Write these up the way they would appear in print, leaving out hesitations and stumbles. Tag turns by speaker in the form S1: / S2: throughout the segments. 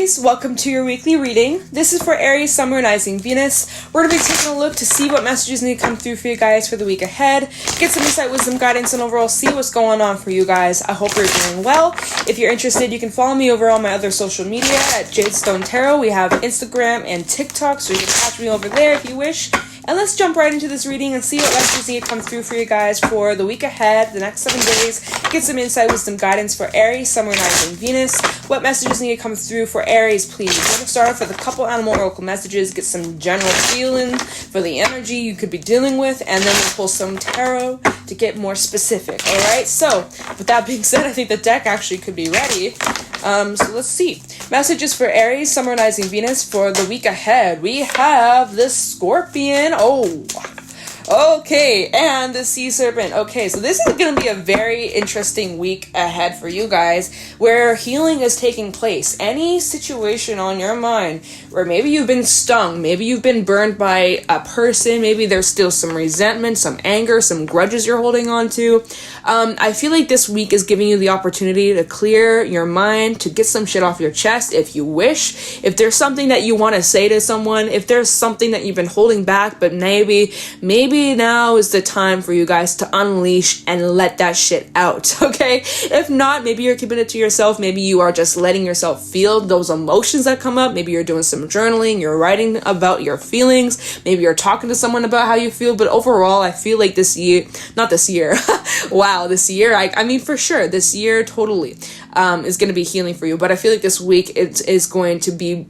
S1: Aries, welcome to your weekly reading. This is for Aries, Sun, Moon, Rising, Venus. We're going to be taking a look to see what messages need to come through for you guys for the week ahead. Get some insight, wisdom, guidance, and overall see what's going on for you guys. I hope you're doing well. If you're interested, you can follow me over on my other social media at Jadestone Tarot. We have Instagram and TikTok, so you can catch me over there if you wish. And let's jump right into this reading and see what messages need to come through for you guys for the week ahead, the next 7 days. Get some insight, wisdom, guidance for Aries, Sun, Moon, Rising, Venus. What messages need to come through for Aries, please? We're going to start off with a couple animal oracle messages, get some general feeling for the energy you could be dealing with, and then we'll pull some tarot to get more specific, alright? So, with that being said, I think the deck actually could be ready. So let's see. Messages for Aries, Sun, Moon, Rising, Venus for the week ahead. We have the Scorpion. Oh, okay, and the Sea Serpent. Okay, so this is going to be a very interesting week ahead for you guys where healing is taking place. Any situation on your mind where maybe you've been stung, maybe you've been burned by a person, maybe there's still some resentment, some anger, some grudges you're holding on to. I feel like this week is giving you the opportunity to clear your mind, to get some shit off your chest if you wish. If there's something that you want to say to someone, if there's something that you've been holding back, but maybe now is the time for you guys to unleash and let that shit out, okay? If not, maybe you're keeping it to yourself. Maybe you are just letting yourself feel those emotions that come up. Maybe you're doing some journaling, you're writing about your feelings. Maybe you're talking to someone about how you feel. But overall, I feel like this year, not this year, wow, this year, I mean, for sure, this year totally is going to be healing for you. But I feel like this week it is going to be,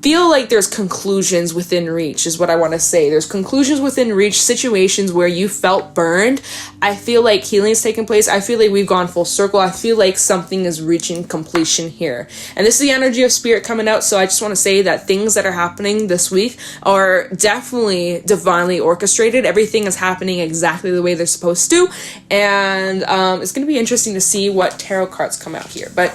S1: feel like there's conclusions within reach is what I want to say. There's conclusions within reach, situations where you felt burned. I feel like healing is taking place. I feel like we've gone full circle. I feel like something is reaching completion here. And this is the energy of spirit coming out. So I just want to say that things that are happening this week are definitely divinely orchestrated. Everything is happening exactly the way they're supposed to. And it's going to be interesting to see what tarot cards come out here. But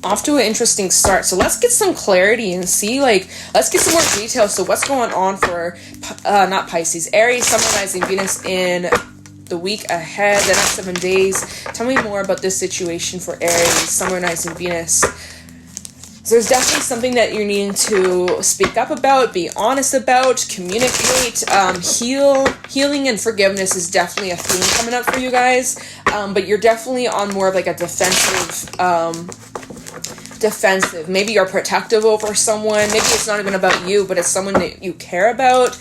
S1: off to an interesting start. So let's get some clarity and see, let's get some more details. So what's going on for, not Pisces, Aries, Sun, Moon, Rising, Venus in the week ahead, the next 7 days. Tell me more about this situation for Aries, Sun, Moon, Rising, Venus. So there's definitely something that you're needing to speak up about, be honest about, communicate, healing and forgiveness is definitely a theme coming up for you guys. But you're definitely on more of like a defensive. Maybe you're protective over someone. Maybe it's not even about you, but it's someone that you care about.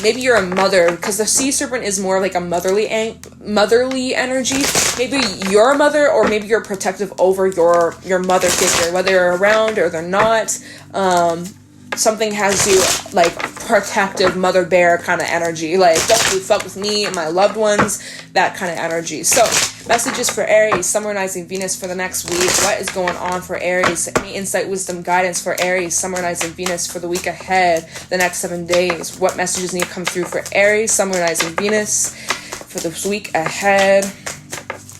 S1: Maybe you're a mother, because the Sea Serpent is more like a motherly energy. Maybe you're a mother, or maybe you're protective over your mother figure, whether they're around or they're not. Something has you like protective mother bear kind of energy, like don't you fuck with me and my loved ones, that kind of energy. So messages for Aries, Sun, Moon, Rising, Venus for the next week. What is going on for Aries? Any insight, wisdom, guidance for Aries, Sun, Moon, Rising, Venus for the week ahead, the next 7 days. What messages need to come through for Aries, Sun, Moon, Rising, Venus for this week ahead?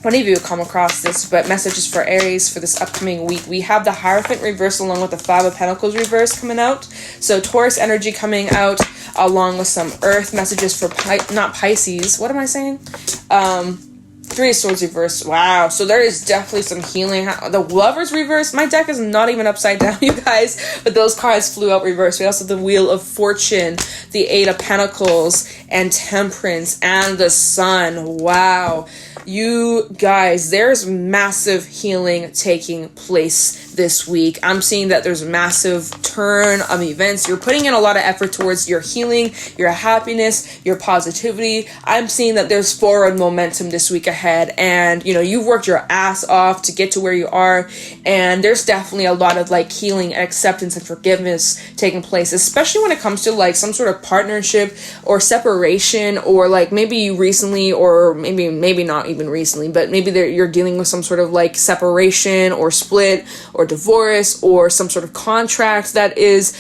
S1: Many of you will come across this, but messages for Aries for this upcoming week. We have the Hierophant reverse along with the Five of Pentacles reverse coming out. So Taurus energy coming out along with some Earth messages for not Pisces. What am I saying? Three of Swords reverse. Wow. So there is definitely some healing. The Lovers reverse. My deck is not even upside down, you guys, but those cards flew out reverse. We also have the Wheel of Fortune, the Eight of Pentacles, and Temperance, and the Sun. Wow. You guys, there's massive healing taking place this week. I'm seeing that there's a massive turn of events. You're putting in a lot of effort towards your healing, your happiness, your positivity. I'm seeing that there's forward momentum this week ahead, and you've worked your ass off to get to where you are, and there's definitely a lot of healing and acceptance and forgiveness taking place, especially when it comes to some sort of partnership or separation, or maybe you recently, or maybe not even recently, but maybe you're dealing with some sort of separation or split or divorce or some sort of contract that is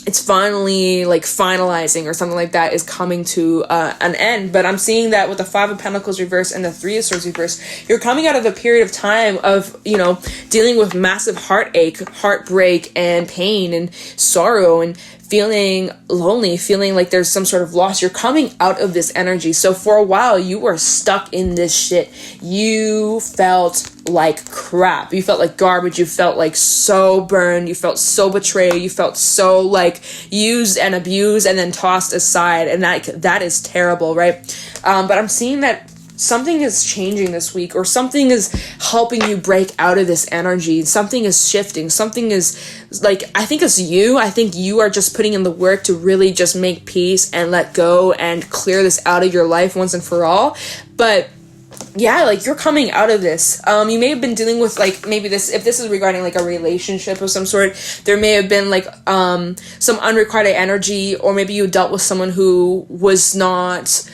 S1: it's finally finalizing or something like that is coming to an end. But I'm seeing that with the Five of Pentacles reverse and the Three of Swords reverse, you're coming out of a period of time of dealing with massive heartache, heartbreak, and pain and sorrow, and feeling lonely, feeling like there's some sort of loss. You're coming out of this energy. So for a while, you were stuck in this shit. You felt like crap. You felt like garbage. You felt like so burned. You felt so betrayed. You felt so like used and abused and then tossed aside. And that is terrible, right? But I'm seeing that something is changing this week, or something is helping you break out of this energy. Something is shifting. Something is like, I think it's you. I think you are just putting in the work to really just make peace and let go and clear this out of your life once and for all. But yeah, like, you're coming out of this. You may have been dealing with, like, maybe this, if this is regarding like a relationship of some sort, there may have been like some unrequited energy, or maybe you dealt with someone who was not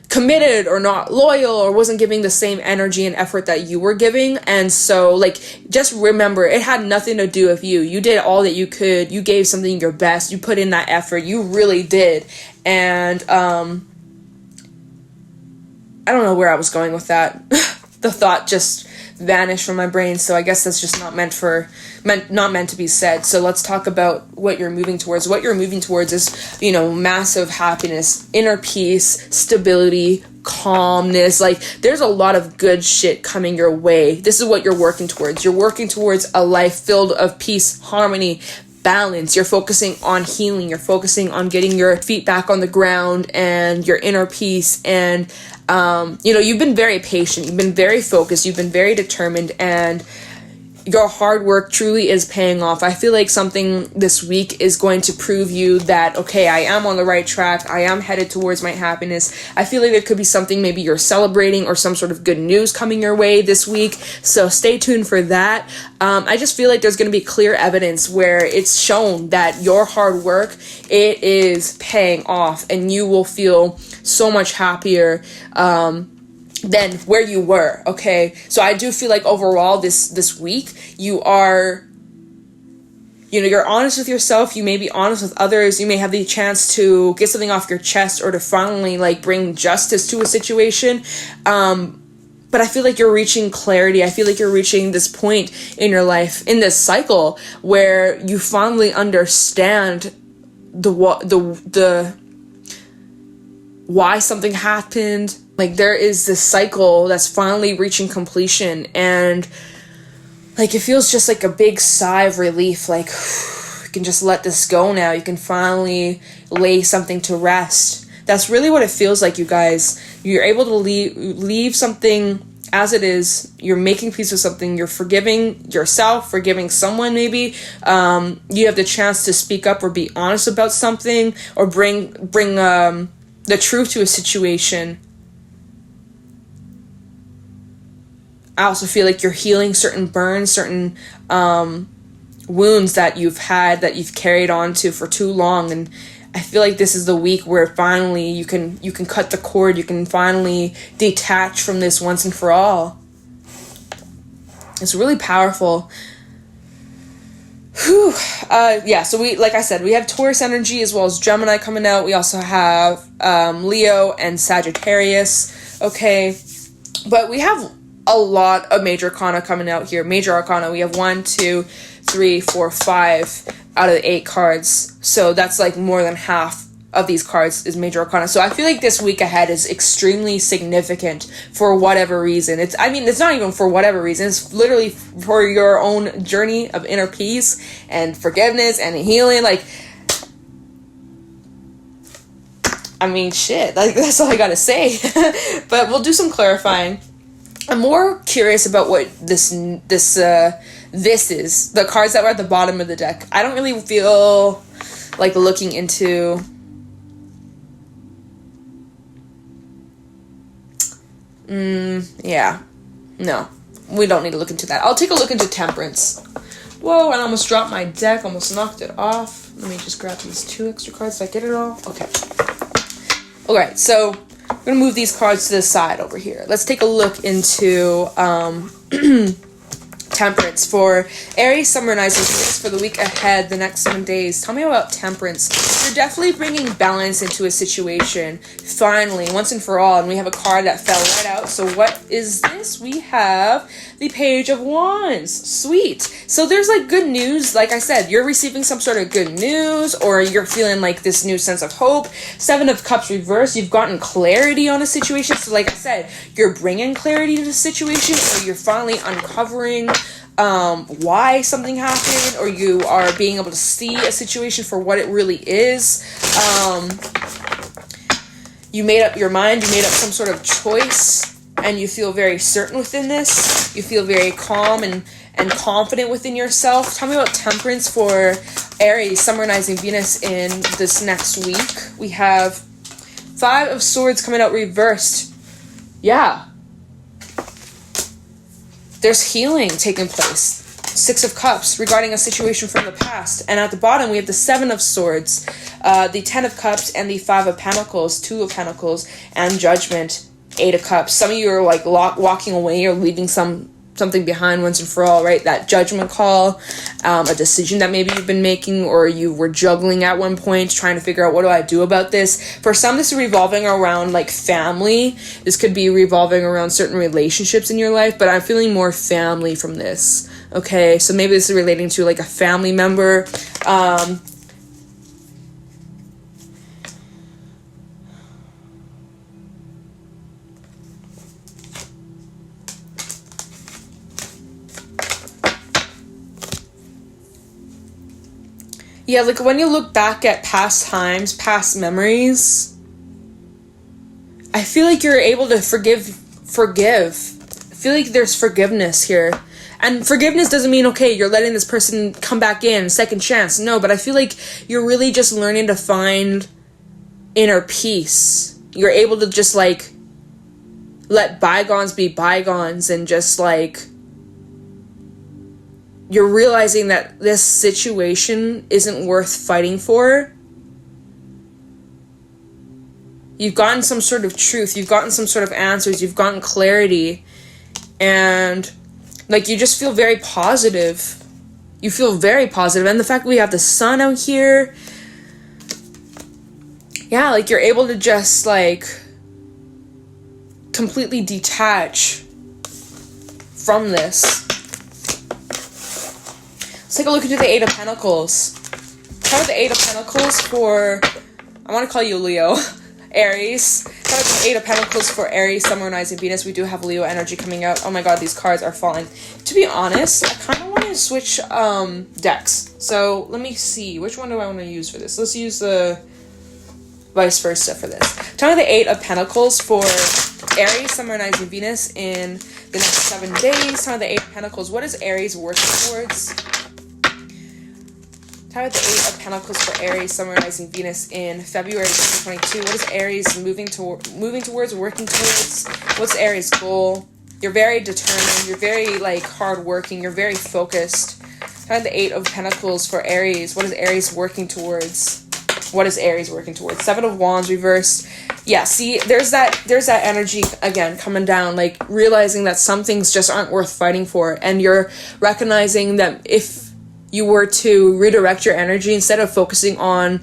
S1: committed or not loyal or wasn't giving the same energy and effort that you were giving. And so, like, just remember, it had nothing to do with you. You did all that you could. You gave something your best. You put in that effort. You really did. And I don't know where I was going with that. The thought just vanished from my brain, so I guess that's just not meant to be said. So let's talk about what you're moving towards. What you're moving towards is, you know, massive happiness, inner peace, stability, calmness. Like, there's a lot of good shit coming your way. This is what you're working towards. You're working towards a life filled of peace, harmony, balance. You're focusing on healing. You're focusing on getting your feet back on the ground and your inner peace. And you know, you've been very patient, you've been very focused, you've been very determined, and your hard work truly is paying off. I feel like something this week is going to prove you that, okay, I am on the right track, I am headed towards my happiness. I feel like there could be something maybe you're celebrating, or some sort of good news coming your way this week, so stay tuned for that. I just feel like there's going to be clear evidence where it's shown that your hard work, it is paying off, and you will feel so much happier than where you were. Okay, so I do feel like overall this week you are, you know, you're honest with yourself, you may be honest with others, you may have the chance to get something off your chest, or to finally like bring justice to a situation. But I feel like you're reaching clarity. I feel like you're reaching this point in your life, in this cycle, where you finally understand the why something happened. Like, there is this cycle that's finally reaching completion, and like, it feels just like a big sigh of relief. Like, you can just let this go now. You can finally lay something to rest. That's really what it feels like, you guys. You're able to leave something as it is. You're making peace with something. You're forgiving yourself, forgiving someone maybe. You have the chance to speak up or be honest about something, or bring the truth to a situation. I also feel like you're healing certain burns, certain wounds that you've had, that you've carried on to for too long. And I feel like this is the week where finally you can cut the cord. You can finally detach from this once and for all. It's really powerful. Whew. Yeah, so we, like I said, we have Taurus energy as well as Gemini coming out. We also have Leo and Sagittarius. Okay, but we have a lot of major arcana coming out here. Major arcana, we have 1, 2, 3, 4, 5 out of the 8 cards. So that's like more than half of these cards is major arcana. So I feel like this week ahead is extremely significant for whatever reason. It's not even for whatever reason. It's literally for your own journey of inner peace and forgiveness and healing. Like, I mean, shit. Like, that's all I gotta say. But we'll do some clarifying. I'm more curious about what this is. The cards that were at the bottom of the deck. I don't really feel like looking into. Yeah. No. We don't need to look into that. I'll take a look into Temperance. Whoa, I almost dropped my deck. Almost knocked it off. Let me just grab these 2 extra cards. Did I get it all? Okay. Alright, so I'm going to move these cards to the side over here. Let's take a look into Temperance for Aries, Summer, and Rising Venus for the week ahead, the next 7 days. Tell me about Temperance. You're definitely bringing balance into a situation, finally, once and for all. And we have a card that fell right out. So what is this? We have the Page of Wands. Sweet. So there's like good news. Like I said, you're receiving some sort of good news, or you're feeling like this new sense of hope. Seven of Cups reversed. You've gotten clarity on a situation. So like I said, you're bringing clarity to the situation, or you're finally uncovering why something happened, or you are being able to see a situation for what it really is. You made up your mind, you made up some sort of choice, and you feel very certain within this. You feel very calm and confident within yourself. Tell me about Temperance for Aries, Summer, Rising Venus in this next week. We have Five of Swords coming out reversed. Yeah. There's healing taking place. Six of Cups regarding a situation from the past. And at the bottom, we have the Seven of Swords, the Ten of Cups, and the Five of Pentacles, Two of Pentacles, and Judgment, Eight of Cups. Some of you are like walking away or leaving something behind once and for all, right? That judgment call, a decision that maybe you've been making, or you were juggling at one point, trying to figure out, what do I do about this? For some, this is revolving around like family. This could be revolving around certain relationships in your life, but I'm feeling more family from this. Okay, so maybe this is relating to like a family member. Yeah, like when you look back at past times, past memories, I feel like you're able to forgive. I feel like there's forgiveness here. And forgiveness doesn't mean, okay, you're letting this person come back in, second chance. No, but I feel like you're really just learning to find inner peace. You're able to just like let bygones be bygones, and just like you're realizing that this situation isn't worth fighting for. You've gotten some sort of truth. You've gotten some sort of answers. You've gotten clarity. And like you just feel very positive. You feel very positive. And the fact that we have the sun out here. Yeah, like you're able to just like completely detach from this. Let's take a look into the Eight of Pentacles. How about the Eight of Pentacles for, I want to call you Leo, Aries. How about the Eight of Pentacles for Aries, Summer, and Rising Venus? We do have Leo energy coming out. Oh my god, these cards are falling. To be honest, I kind of want to switch decks. So let me see. Which one do I want to use for this? Let's use the vice versa for this. Tell me the Eight of Pentacles for Aries, Summer, and Rising Venus in the next 7 days. Tell me the Eight of Pentacles. What is Aries working towards? Tell me the Eight of Pentacles for Aries, Summer, Rising Venus in February 2022. What is Aries moving towards, working towards? What's Aries' goal? You're very determined. You're very like hardworking. You're very focused. Tell me the Eight of Pentacles for Aries. What is Aries working towards? What is Aries working towards? Seven of Wands reversed. Yeah, see, there's that energy again coming down, like realizing that some things just aren't worth fighting for, and you're recognizing that if you were to redirect your energy, instead of focusing on,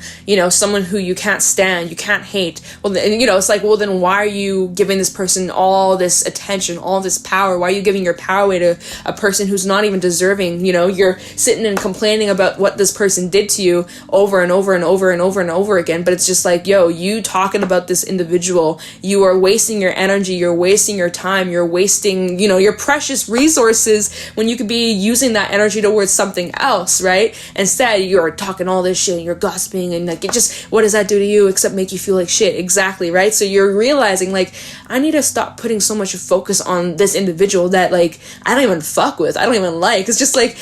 S1: someone who you can't stand, you can't hate, well, it's like, well, then why are you giving this person all this attention, all this power? Why are you giving your power away to a person who's not even deserving? You're sitting and complaining about what this person did to you over and over and over and over and over again, but it's just like, you talking about this individual, you are wasting your energy, you're wasting your time, you're wasting, your precious resources when you could be using that energy towards something else. Right? Instead, you're talking all this shit and you're gossiping, and like, what does that do to you except make you feel like shit? Exactly, right? So you're realizing like, I need to stop putting so much focus on this individual that like I don't even fuck with, I don't even like. It's just like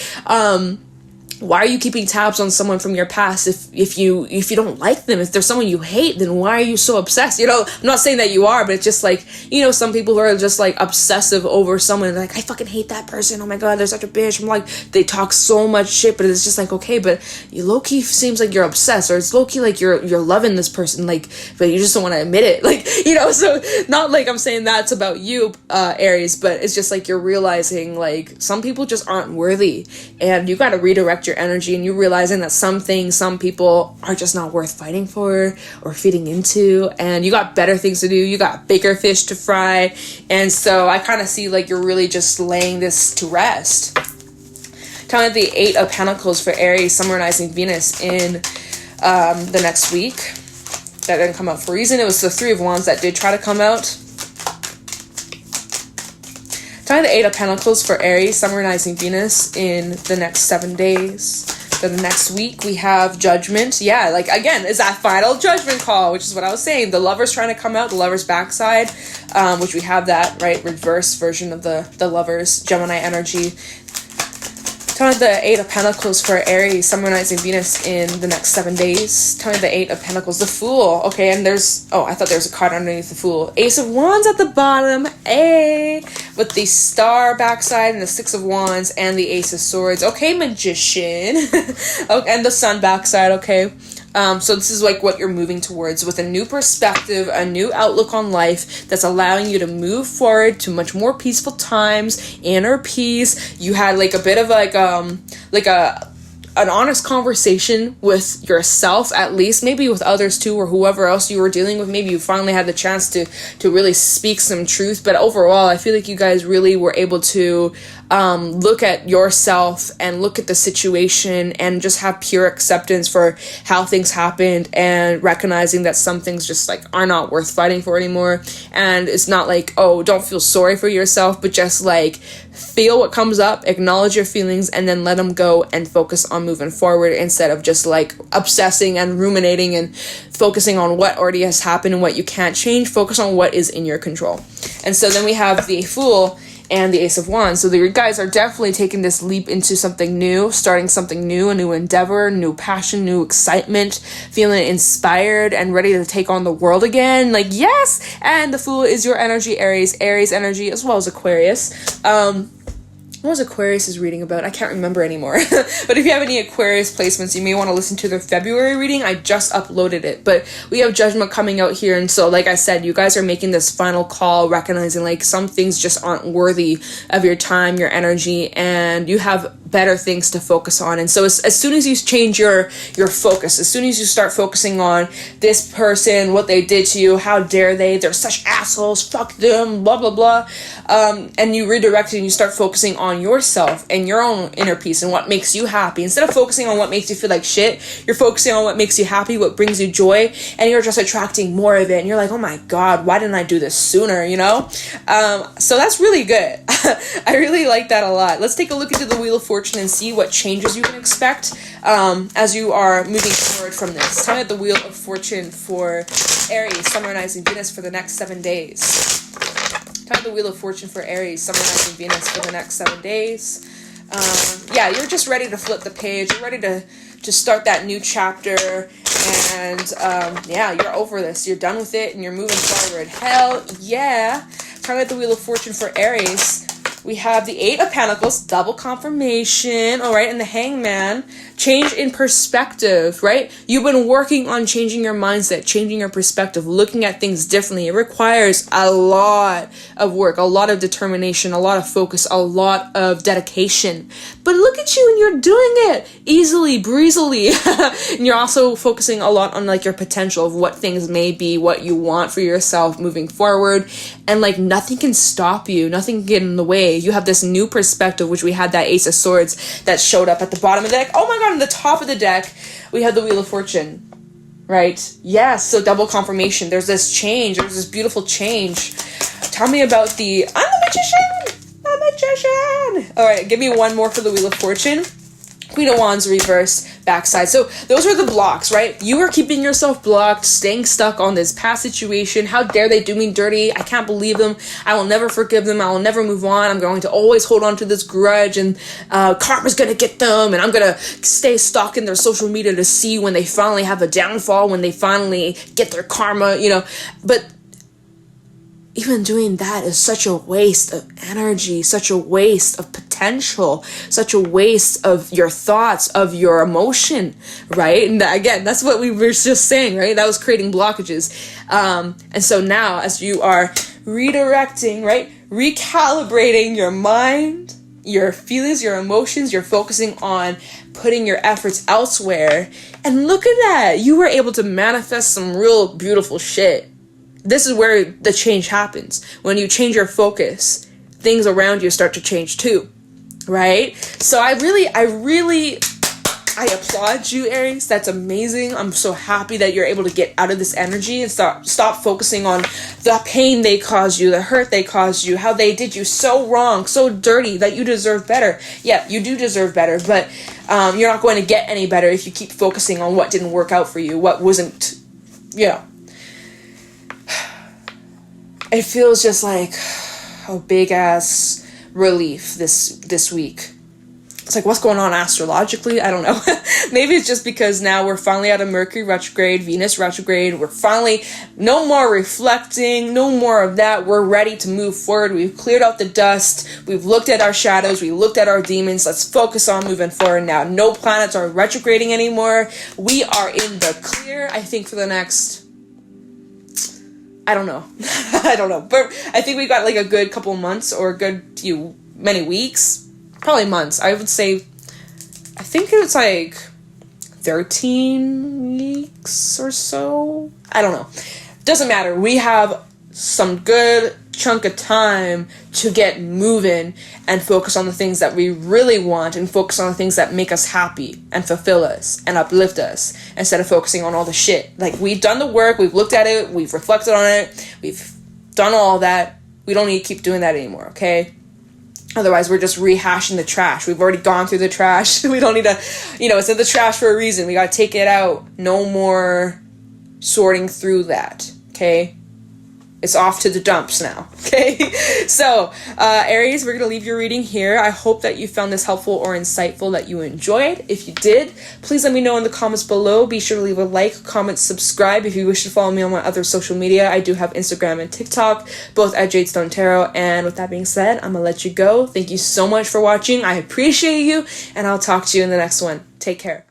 S1: why are you keeping tabs on someone from your past if you don't like them? If there's someone you hate, then why are you so obsessed? You know, I'm not saying that you are, but it's just like, you know, some people who are just like obsessive over someone, like, I fucking hate that person, oh my god, they're such a bitch. I'm like, they talk so much shit, but it's just like, okay, but you low-key seems like you're obsessed, or it's low-key like you're loving this person, like, but you just don't want to admit it, like, you know. So not like I'm saying that's about you, Aries, but it's just like you're realizing like some people just aren't worthy, and you got to redirect your energy, and you're realizing that some people are just not worth fighting for or feeding into, and you got better things to do, you got bigger fish to fry. And so I kind of see like you're really just laying this to rest. Kind of the Eight of Pentacles for Aries, summarizing Venus in the next week. That didn't come out for a reason. It was the Three of Wands that did try to come out. Kind of the Eight of Pentacles for Aries, summarizing Venus in the next 7 days. For the next week, we have Judgment. Yeah, like, again, is that final judgment call, which is what I was saying. The Lover's trying to come out, the Lover's backside, which we have that, right, reverse version of the Lover's Gemini energy. Kind of the Eight of Pentacles for Aries, summarizing Venus in the next 7 days. Kind of the Eight of Pentacles, the Fool. Okay, and there's, oh, I thought there was a card underneath the Fool. Ace of Wands at the bottom, with the Star backside and the Six of Wands and the Ace of Swords. Okay, Magician. Okay, and the Sun backside, okay. So this is like what you're moving towards, with a new perspective, a new outlook on life that's allowing you to move forward to much more peaceful times, inner peace. You had like a bit of an honest conversation with yourself, at least, maybe with others too, or whoever else you were dealing with. Maybe you finally had the chance to really speak some truth. But overall, I feel like you guys really were able to look at yourself and look at the situation and just have pure acceptance for how things happened, and recognizing that some things just like are not worth fighting for anymore. And it's not like, oh, don't feel sorry for yourself, but just like feel what comes up, acknowledge your feelings, and then let them go and focus on moving forward, instead of just like obsessing and ruminating and focusing on what already has happened and what you can't change. Focus on what is in your control. And so then we have the Fool and the Ace of Wands. So you guys are definitely taking this leap into something new, starting something new, a new endeavor, new passion, new excitement, feeling inspired and ready to take on the world again. Like, yes! And the Fool is your energy, Aries energy, as well as Aquarius. What was Aquarius' reading about? I can't remember anymore. But if you have any Aquarius placements, you may want to listen to their February reading. I just uploaded it. But we have Judgment coming out here. And so, like I said, you guys are making this final call, recognizing like some things just aren't worthy of your time, your energy, and you have better things to focus on. And so as soon as you change your focus, as soon as you start focusing on this person, what they did to you, how dare they're such assholes, fuck them, blah, blah, blah. And you redirect it and you start focusing on yourself and your own inner peace and what makes you happy. Instead of focusing on what makes you feel like shit, you're focusing on what makes you happy, what brings you joy, and you're just attracting more of it. And you're like, oh my God, why didn't I do this sooner, you know? So that's really good. I really like that a lot. Let's take a look into the Wheel of Fortune and see what changes you can expect as you are moving forward from this. Tell me the Wheel of Fortune for Aries, summarizing Venus for the next 7 days. Tell me the Wheel of Fortune for Aries, summarizing Venus for the next 7 days. Yeah, you're just ready to flip the page. You're ready to start that new chapter. And yeah, you're over this. You're done with it and you're moving forward. Hell yeah. Tell me the Wheel of Fortune for Aries. We have the Eight of Pentacles, double confirmation, all right, and the Hangman, change in perspective, right? You've been working on changing your mindset, changing your perspective, looking at things differently. It requires a lot of work, a lot of determination, a lot of focus, a lot of dedication. But look at you, and you're doing it easily, breezily. And you're also focusing a lot on like your potential of what things may be, what you want for yourself moving forward. And like nothing can stop you, nothing can get in the way. You have this new perspective, which we had that Ace of Swords that showed up at the bottom of the deck. Oh my God, on the top of the deck, we have the Wheel of Fortune, right? Yes, so double confirmation. There's this change. There's this beautiful change. Tell me about the... I'm a magician! I'm a magician! All right, give me one more for the Wheel of Fortune. Queen of Wands reversed, backside. So those are the blocks, right? You are keeping yourself blocked, staying stuck on this past situation. How dare they do me dirty? I can't believe them. I will never forgive them. I will never move on. I'm going to always hold on to this grudge, and karma's going to get them, and I'm going to stay stuck in their social media to see when they finally have a downfall, when they finally get their karma, you know. But even doing that is such a waste of energy, such a waste of potential, such a waste of your thoughts, of your emotion, right? And again, that's what we were just saying, right? That was creating blockages. And so now, as you are redirecting, right? Recalibrating your mind, your feelings, your emotions, you're focusing on putting your efforts elsewhere. And look at that. You were able to manifest some real beautiful shit. This is where the change happens. When you change your focus, things around you start to change too, right? So I applaud you, Aries. That's amazing. I'm so happy that you're able to get out of this energy and stop focusing on the pain they caused you, the hurt they caused you, how they did you so wrong, so dirty, that you deserve better. Yeah, you do deserve better, but you're not going to get any better if you keep focusing on what didn't work out for you, what wasn't, you know. It feels just like a big ass relief this week. It's like, what's going on astrologically? I don't know. Maybe it's just because now we're finally out of Mercury retrograde, Venus retrograde. We're finally, no more reflecting, no more of that. We're ready to move forward. We've cleared out the dust. We've looked at our shadows. We looked at our demons. Let's focus on moving forward now. No planets are retrograding anymore. We are in the clear, I think, for the next... I don't know. But I think we got like a good couple months, or a good many weeks. Probably months. I would say, I think it's like 13 weeks or so. I don't know. Doesn't matter. We have some good chunk of time to get moving and focus on the things that we really want, and focus on the things that make us happy and fulfill us and uplift us, instead of focusing on all the shit. Like, we've done the work, we've looked at it, we've reflected on it, we've done all that. We don't need to keep doing that anymore, okay? Otherwise, we're just rehashing the trash. We've already gone through the trash. We don't need to, it's in the trash for a reason. We got to take it out. No more sorting through that, okay? It's off to the dumps now, okay? So, Aries, we're going to leave your reading here. I hope that you found this helpful or insightful, that you enjoyed. If you did, please let me know in the comments below. Be sure to leave a like, comment, subscribe. If you wish to follow me on my other social media, I do have Instagram and TikTok, both at Jadestone Tarot. And with that being said, I'm going to let you go. Thank you so much for watching. I appreciate you, and I'll talk to you in the next one. Take care.